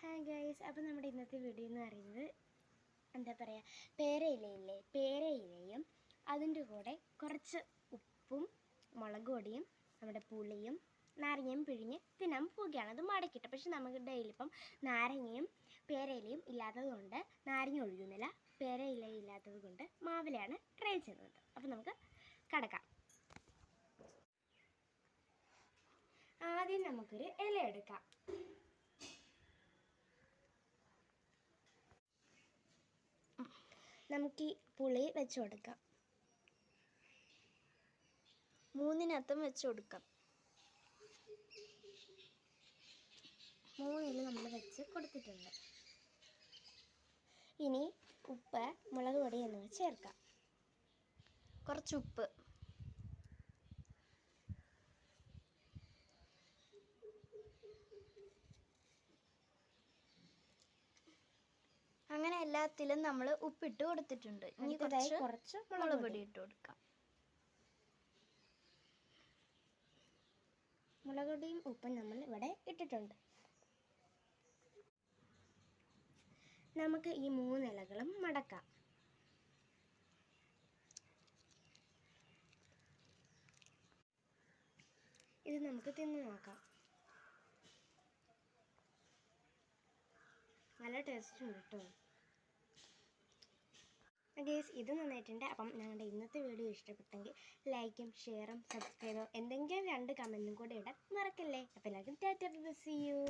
Hi guys, അപ്പോൾ നമ്മുടെ ഇന്നത്തെ വീഡിയോ എന്ന് പറയുന്നത് എന്താ പറയുക, പേരയിലയില്ലേ, പേരയിലയും അതിൻ്റെ കൂടെ കുറച്ച് ഉപ്പും മുളക് പൊടിയും നമ്മുടെ പുളിയും നാരങ്ങയും പിഴിഞ്ഞ് തിന്നാൻ പോവുകയാണ്. അത് മടക്കിയിട്ട്, പക്ഷെ നമുക്ക് ഡെയിലി ഇപ്പം നാരങ്ങയും പേരയിലയും ഇല്ലാത്തത് കൊണ്ട് നാരങ്ങ ഒഴുകുന്നില്ല, പേരയില ഇല്ലാത്തത് കൊണ്ട് മാവിലയാണ് ട്രൈ ചെയ്യുന്നത്. അപ്പോൾ നമുക്ക് കടക്കാം. ആദ്യം നമുക്കൊരു ഇല എടുക്കാം. നമുക്ക് ഈ പുളി വെച്ച് കൊടുക്കാം. മൂന്നിനകത്തും വെച്ച് കൊടുക്കാം. മൂന്നിൽ നമ്മൾ വെച്ച് കൊടുത്തിട്ടുണ്ട്. ഇനി ഉപ്പ്, മുളക് പൊടി എന്നിവ ചേർക്കാം. കുറച്ച് ഉപ്പ്, അങ്ങനെ എല്ലാത്തിലും നമ്മൾ ഉപ്പിട്ട് കൊടുത്തിട്ടുണ്ട്. ഇനി കുറച്ച് മുളക് പൊടി ഇട്ട് കൊടുക്കാം. മുളക് പൊടിയും ഉപ്പും നമ്മൾ ഇവിടെ ഇട്ടിട്ടുണ്ട്. നമുക്ക് ഈ 3 ഇലകളും മടക്കാം. ഇത് നമുക്ക് തിന്ന് നോക്കാം. നല്ല ടേസ്റ്റ് ഉണ്ട് കേട്ടോ ഗൈസ്. ഇത് നന്നായിട്ടുണ്ട്. അപ്പം ഞങ്ങളുടെ ഇന്നത്തെ വീഡിയോ ഇഷ്ടപ്പെട്ടെങ്കിൽ ലൈക്കും ഷെയറും സബ്സ്ക്രൈബും എന്തെങ്കിലും 2 കമൻറ്റും കൂടെ ഇടാൻ മറക്കല്ലേ. അപ്പോൾ എല്ലാവർക്കും ടാറ്റ, സീ യു.